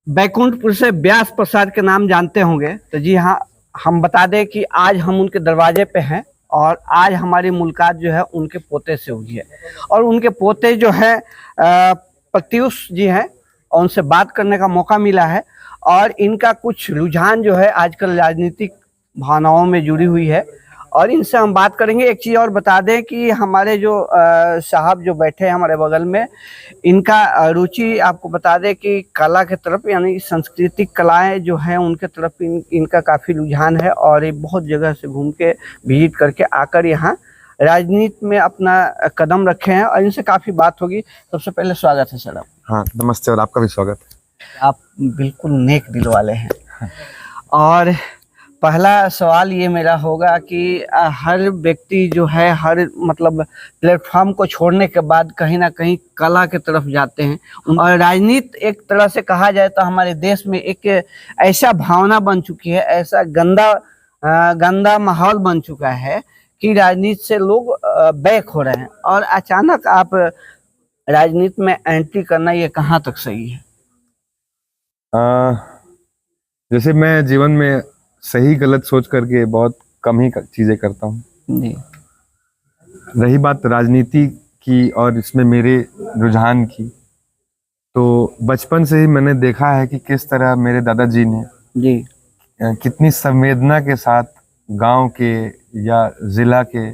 बैकुंठपुर से व्यास प्रसाद के नाम जानते होंगे। तो जी हाँ, हम बता दें कि आज हम उनके दरवाजे पे हैं और आज हमारी मुलाकात जो है उनके पोते से हुई है। और उनके पोते जो है प्रत्युष जी हैं और उनसे बात करने का मौका मिला है। और इनका कुछ रुझान जो है आजकल राजनीतिक भावनाओं में जुड़ी हुई है और इनसे हम बात करेंगे। एक चीज़ और बता दें कि हमारे जो साहब जो बैठे हैं हमारे बगल में, इनका रुचि आपको बता दें कि कला के तरफ यानी सांस्कृतिक कलाएं जो हैं उनके तरफ इनका काफ़ी रुझान है। और ये बहुत जगह से घूम के विजिट करके आकर यहाँ राजनीति में अपना कदम रखे हैं और इनसे काफ़ी बात होगी। सबसे पहले स्वागत है सर आप। हाँ, नमस्ते और आपका भी स्वागत है। आप बिल्कुल नेक दिल वाले हैं। और पहला सवाल ये मेरा होगा कि हर व्यक्ति जो है हर मतलब प्लेटफॉर्म को छोड़ने के बाद कहीं ना कहीं कला के तरफ जाते हैं। और राजनीति एक तरह से कहा जाए तो हमारे देश में एक ऐसा भावना बन चुकी है, ऐसा गंदा माहौल बन चुका है कि राजनीति से लोग बैक हो रहे हैं। और अचानक आप राजनीति में एंट्री करना ये कहाँ तक सही है? जैसे मैं जीवन में सही गलत सोच करके बहुत कम ही चीजें करता हूँ। रही बात राजनीति की और इसमें मेरे रुझान की, तो बचपन से ही मैंने देखा है कि किस तरह मेरे दादाजी ने जी कितनी संवेदना के साथ गांव के या जिला के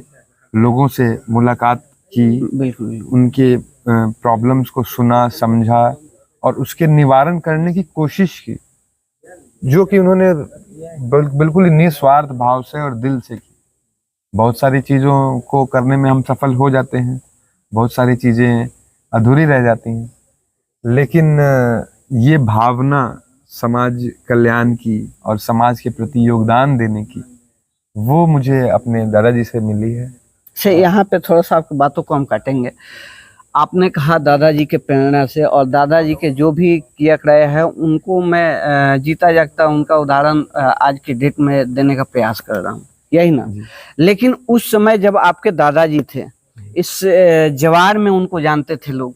लोगों से मुलाकात की, बिल्कुल उनके प्रॉब्लम्स को सुना, समझा और उसके निवारण करने की कोशिश की, जो कि उन्होंने बिल्कुल ही निस्वार्थ भाव से और दिल से की। बहुत सारी चीज़ों को करने में हम सफल हो जाते हैं, बहुत सारी चीज़ें अधूरी रह जाती हैं, लेकिन ये भावना समाज कल्याण की और समाज के प्रति योगदान देने की, वो मुझे अपने दादाजी से मिली है। यहाँ पे थोड़ा सा आपकी बातों को हम काटेंगे। आपने कहा दादाजी के प्रेरणा से, और दादाजी के जो भी किया रहे हैं उनको मैं जीता जागता उनका उदाहरण आज की डेट में देने का प्रयास कर रहा हूँ, यही ना? लेकिन उस समय जब आपके दादाजी थे, इस जवार में उनको जानते थे लोग,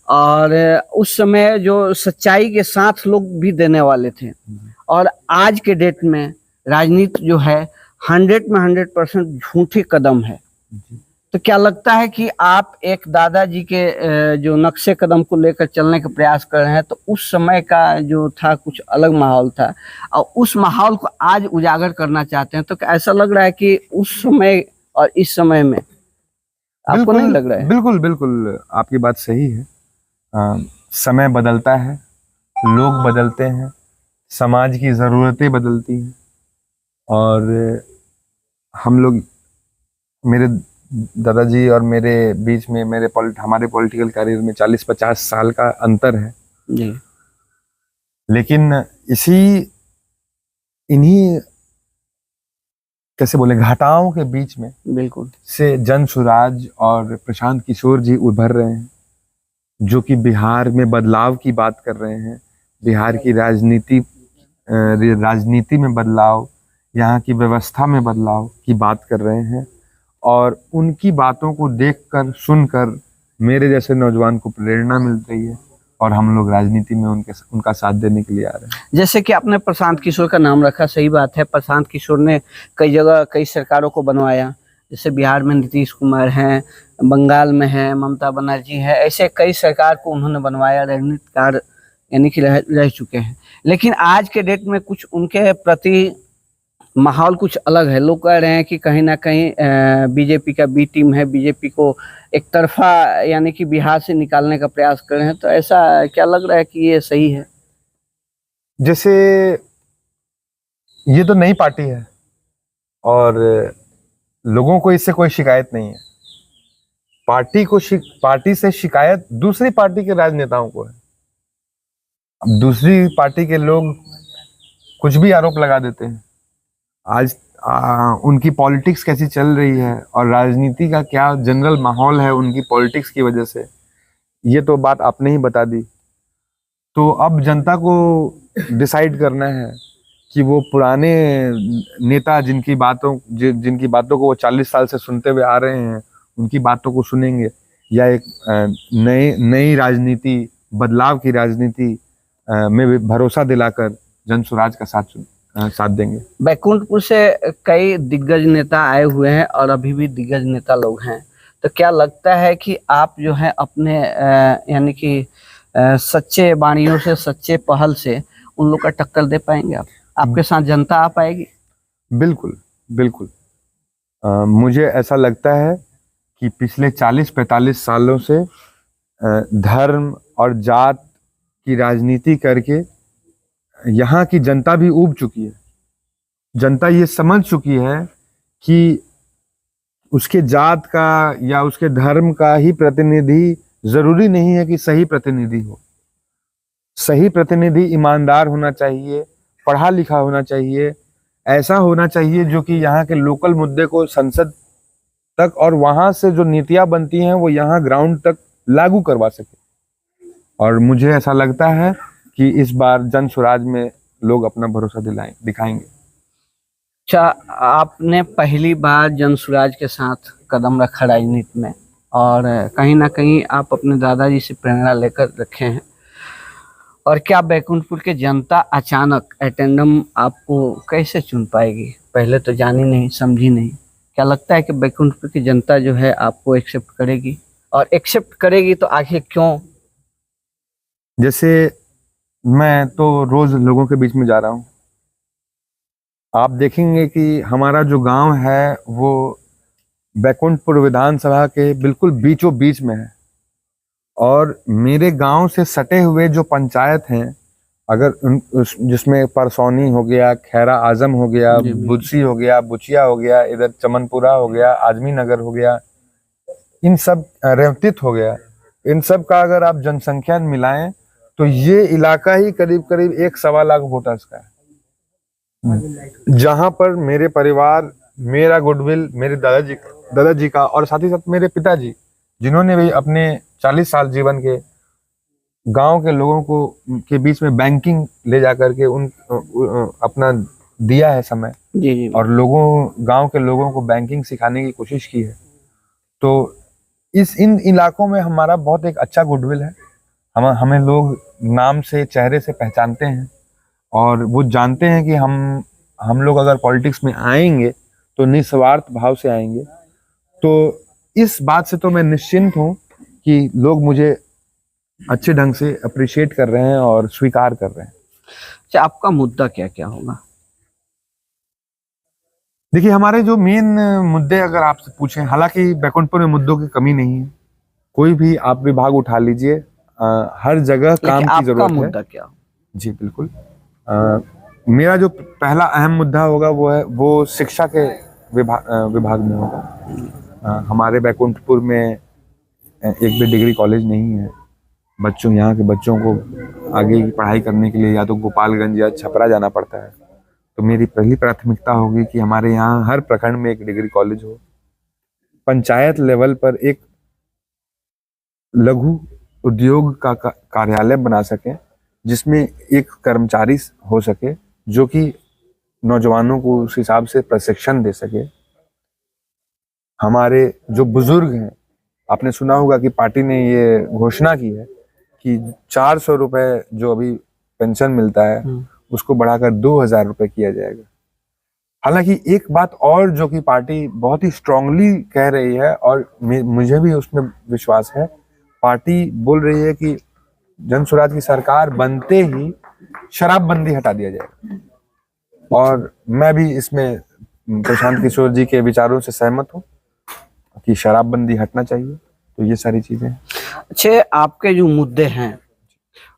और उस समय जो सच्चाई के साथ लोग भी देने वाले थे। और आज के डेट में राजनीति जो है 100 में 100% झूठी कदम है। तो क्या लगता है कि आप एक दादाजी के जो नक्शे कदम को लेकर चलने का प्रयास कर रहे हैं, तो उस समय का जो था कुछ अलग माहौल था और उस माहौल को आज उजागर करना चाहते हैं, तो क्या ऐसा लग रहा है कि उस समय और इस समय में आपको नहीं लग रहा है? बिल्कुल बिल्कुल, आपकी बात सही है। समय बदलता है, लोग बदलते हैं, समाज की ज़रूरतें बदलती हैं और हम लोग, मेरे दादाजी और मेरे बीच में हमारे पॉलिटिकल करियर में 40-50 साल का अंतर है जी। लेकिन इन्हीं कैसे बोले घाटाओं के बीच में बिल्कुल से जन सुराज और प्रशांत किशोर जी उभर रहे हैं, जो कि बिहार में बदलाव की बात कर रहे हैं, बिहार की राजनीति में बदलाव, यहाँ की व्यवस्था में बदलाव की बात कर रहे हैं। और उनकी बातों को देखकर सुनकर मेरे जैसे नौजवान को प्रेरणा मिल रही है और हम लोग राजनीति में उनका साथ देने के लिए आ रहे हैं। जैसे कि आपने प्रशांत किशोर का नाम रखा, सही बात है। प्रशांत किशोर ने कई जगह कई सरकारों को बनवाया, जैसे बिहार में नीतीश कुमार हैं, बंगाल में है ममता बनर्जी है, ऐसे कई सरकार को उन्होंने बनवाया, राजनीतिकार यानी कि रह चुके हैं। लेकिन आज के डेट में कुछ उनके प्रति माहौल कुछ अलग है। लोग कह रहे हैं कि कहीं ना कहीं बीजेपी का बी टीम है, बीजेपी को एक तरफा यानी कि बिहार से निकालने का प्रयास कर रहे हैं। तो ऐसा क्या लग रहा है कि ये सही है? जैसे ये तो नई पार्टी है और लोगों को इससे कोई शिकायत नहीं है। पार्टी से शिकायत दूसरी पार्टी के राजनेताओं को है। अब दूसरी पार्टी के लोग कुछ भी आरोप लगा देते हैं। आज उनकी पॉलिटिक्स कैसी चल रही है और राजनीति का क्या जनरल माहौल है उनकी पॉलिटिक्स की वजह से, ये तो बात आपने ही बता दी। तो अब जनता को डिसाइड करना है कि वो पुराने नेता जिनकी बातों को वो 40 साल से सुनते हुए आ रहे हैं, उनकी बातों को सुनेंगे या एक नई राजनीति, बदलाव की राजनीति में भी भरोसा दिलाकर जन स्वराज का साथ देंगे। बैकुंठपुर से कई दिग्गज नेता आए हुए हैं और अभी भी दिग्गज नेता लोग हैं, तो क्या लगता है कि आप जो है अपने यानी कि सच्चे वाणियों से, सच्चे पहल से उन लोग का टक्कर दे पाएंगे? आपके साथ जनता आ पाएगी? बिल्कुल बिल्कुल। मुझे ऐसा लगता है कि पिछले 40-45 सालों से धर्म और जात की राजनीति करके यहाँ की जनता भी ऊब चुकी है। जनता ये समझ चुकी है कि उसके जात का या उसके धर्म का ही प्रतिनिधि जरूरी नहीं है कि सही प्रतिनिधि हो। सही प्रतिनिधि ईमानदार होना चाहिए, पढ़ा लिखा होना चाहिए, ऐसा होना चाहिए जो कि यहाँ के लोकल मुद्दे को संसद तक और वहां से जो नीतियां बनती हैं वो यहाँ ग्राउंड तक लागू करवा सके। और मुझे ऐसा लगता है कि इस बार जन स्वराज में लोग अपना भरोसा दिखाएंगे। अच्छा, आपने पहली बार जन स्वराज के साथ कदम रखा राजनीति में, और कहीं ना कहीं आप अपने दादाजी से प्रेरणा लेकर रखे हैं, और क्या बैकुंठपुर के जनता अचानक एटेंडम आपको कैसे चुन पाएगी? पहले तो जानी नहीं, समझी नहीं। क्या लगता है कि बैकुंठपुर की जनता जो है आपको एक्सेप्ट करेगी, और एक्सेप्ट करेगी तो आखिर क्यों? जैसे मैं तो रोज लोगों के बीच में जा रहा हूँ, आप देखेंगे कि हमारा जो गांव है वो बैकुंठपुर विधानसभा के बिल्कुल बीचों बीच में है, और मेरे गांव से सटे हुए जो पंचायत हैं, अगर जिसमें परसौनी हो गया, खैरा आजम हो गया, बुदसी हो गया, बुचिया हो गया, इधर चमनपुरा हो गया, आजमी नगर हो गया, इन सब रेवतित हो गया, इन सब का अगर आप जनसंख्या मिलाएं तो ये इलाका ही करीब करीब 1-1.25 लाख वोटर्स का है, जहां पर मेरे परिवार, मेरा गुडविल, मेरे दादाजी का और साथ ही साथ मेरे पिताजी, जिन्होंने भी अपने 40 साल जीवन के गांव के लोगों को के बीच में बैंकिंग ले जाकर के अपना दिया है समय, जी। और गांव के लोगों को बैंकिंग सिखाने की कोशिश की है। तो इन इलाकों में हमारा बहुत एक अच्छा गुडविल है। हमें लोग नाम से, चेहरे से पहचानते हैं, और वो जानते हैं कि हम लोग अगर पॉलिटिक्स में आएंगे तो निस्वार्थ भाव से आएंगे। तो इस बात से तो मैं निश्चिंत हूँ कि लोग मुझे अच्छे ढंग से अप्रिशिएट कर रहे हैं और स्वीकार कर रहे हैं। अच्छा, आपका मुद्दा क्या क्या होगा? देखिए, हमारे जो मेन मुद्दे अगर आपसे पूछें, हालांकि बैकुंठपुर में मुद्दों की कमी नहीं है, कोई भी आप विभाग उठा लीजिए, हर जगह काम की जरूरत है। मुद्दा क्या? जी बिल्कुल। मेरा जो पहला अहम मुद्दा होगा वो शिक्षा के विभाग में होगा। हमारे बैकुंठपुर में एक भी डिग्री कॉलेज नहीं है। यहाँ के बच्चों को आगे की पढ़ाई करने के लिए या तो गोपालगंज या छपरा जाना पड़ता है। तो मेरी पहली प्राथमिकता होगी कि हमारे यहाँ हर प्रखंड में एक डिग्री कॉलेज हो। पंचायत लेवल पर एक लघु उद्योग का कार्यालय बना सके, जिसमें एक कर्मचारी हो सके जो कि नौजवानों को उस हिसाब से प्रशिक्षण दे सके। हमारे जो बुजुर्ग हैं, आपने सुना होगा कि पार्टी ने ये घोषणा की है कि 400 रुपए जो अभी पेंशन मिलता है उसको बढ़ाकर 2000 रुपए किया जाएगा। हालांकि एक बात और जो कि पार्टी बहुत ही स्ट्रांगली कह रही है, और मुझे भी उसमें विश्वास है, पार्टी बोल रही है कि जन स्वराज की सरकार बनते ही शराबबंदी हटा दिया जाएगा। और मैं भी इसमें प्रशांत किशोर जी के विचारों से सहमत हूँ कि शराबबंदी हटना चाहिए। तो ये सारी चीजें। अच्छे, आपके जो मुद्दे हैं,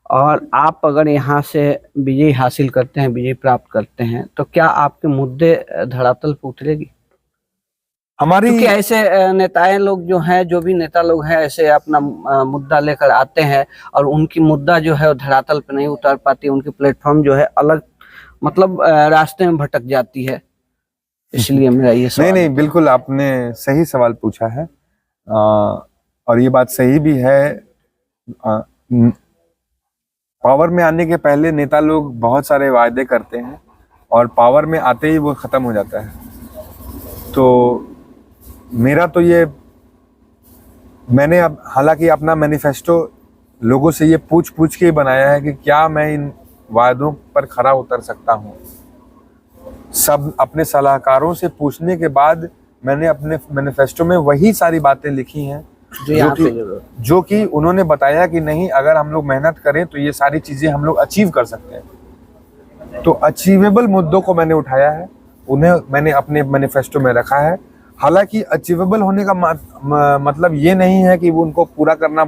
और आप अगर यहाँ से विजय हासिल करते हैं, विजय प्राप्त करते हैं, तो क्या आपके मुद्दे धरातल पर उतरेगी? क्योंकि ऐसे नेताएं लोग जो हैं, जो भी नेता लोग हैं, ऐसे अपना मुद्दा लेकर आते हैं और उनकी मुद्दा जो है वो धरातल पे नहीं उतर पाती, उनकी प्लेटफॉर्म जो है अलग, मतलब रास्ते में भटक जाती है। इसलिए मेरा ये सवाल नहीं, बिल्कुल आपने सही सवाल पूछा है, और ये बात सही भी है। पावर में आने के पहले नेता लोग बहुत सारे वायदे करते हैं और पावर में आते ही वो खत्म हो जाता है। तो मेरा तो ये, मैंने अब हालांकि अपना मैनिफेस्टो लोगों से ये पूछ पूछ के ही बनाया है कि क्या मैं इन वायदों पर खरा उतर सकता हूँ। सब अपने सलाहकारों से पूछने के बाद मैंने अपने मैनिफेस्टो में वही सारी बातें लिखी हैं जो कि उन्होंने बताया कि नहीं, अगर हम लोग मेहनत करें तो ये सारी चीजें हम लोग अचीव कर सकते हैं। तो अचीवेबल मुद्दों को मैंने उठाया है, उन्हें मैंने अपने मैनिफेस्टो में रखा है। हालांकि अचीवेबल होने का मतलब ये नहीं है कि वो उनको पूरा करना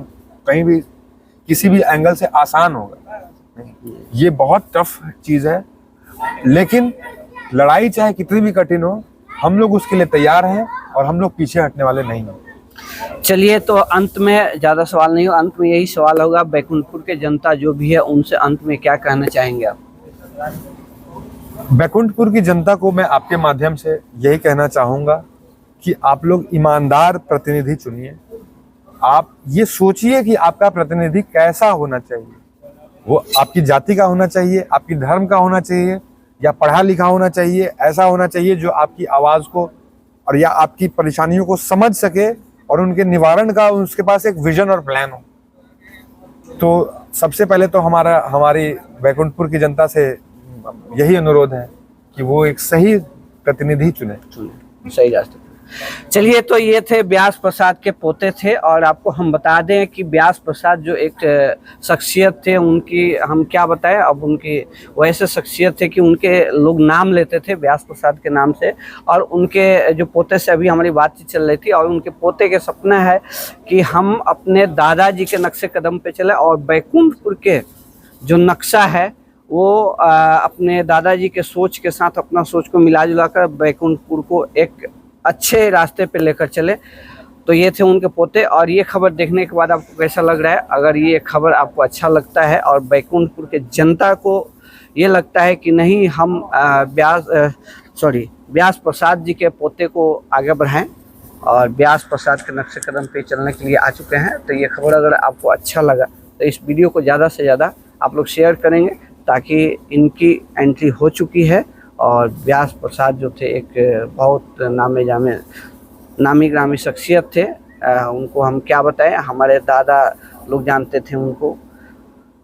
कहीं भी किसी भी एंगल से आसान होगा। ये बहुत टफ चीज है, लेकिन लड़ाई चाहे कितनी भी कठिन हो, हम लोग उसके लिए तैयार हैं और हम लोग पीछे हटने वाले नहीं हैं। चलिए, तो अंत में ज़्यादा सवाल नहीं हो, अंत में यही सवाल होगा, बैकुंठपुर के जनता जो भी है उनसे अंत में क्या कहना चाहेंगे आप? बैकुंठपुर की जनता को मैं आपके माध्यम से यही कहना चाहूँगा कि आप लोग ईमानदार प्रतिनिधि चुनिए। आप ये सोचिए कि आपका प्रतिनिधि कैसा होना चाहिए। वो आपकी जाति का होना चाहिए, आपकी धर्म का होना चाहिए, या पढ़ा लिखा होना चाहिए। ऐसा होना चाहिए जो आपकी आवाज़ को और या आपकी परेशानियों को समझ सके और उनके निवारण का उसके पास एक विजन और प्लान हो। तो सबसे पहले तो हमारी बैकुंठपुर की जनता से यही अनुरोध है कि वो एक सही प्रतिनिधि चुने, सही रास्ते। चलिए, तो ये थे व्यास प्रसाद के पोते थे, और आपको हम बता दें कि व्यास प्रसाद जो एक शख्सियत थे, उनकी हम क्या बताएं, अब उनकी वैसे शख्सियत थे कि उनके लोग नाम लेते थे व्यास प्रसाद के नाम से, और उनके जो पोते से अभी हमारी बातचीत चल रही थी, और उनके पोते के सपना है कि हम अपने दादाजी के नक्शे कदम पे चले और बैकुंठपुर के जो नक्शा है वो अपने दादाजी के सोच के साथ अपना सोच को मिला जुला कर बैकुंठपुर को एक अच्छे रास्ते पे लेकर चले। तो ये थे उनके पोते, और ये खबर देखने के बाद आपको कैसा लग रहा है? अगर ये खबर आपको अच्छा लगता है और बैकुंठपुर के जनता को ये लगता है कि नहीं, हम व्यास प्रसाद जी के पोते को आगे बढ़ाएं और व्यास प्रसाद के नक्शे कदम पे चलने के लिए आ चुके हैं, तो ये खबर अगर आपको अच्छा लगा तो इस वीडियो को ज़्यादा से ज़्यादा आप लोग शेयर करेंगे, ताकि इनकी एंट्री हो चुकी है। और व्यास प्रसाद जो थे एक बहुत नामी ग्रामी शख्सियत थे, उनको हम क्या बताएं, हमारे दादा लोग जानते थे उनको।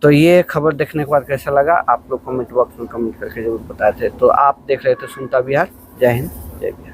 तो ये खबर देखने के बाद कैसा लगा आप लोग कमेंट बॉक्स में कमेंट करके जरूर बताते। तो आप देख रहे थे सुनता बिहार। जय हिंद, जय बिहार।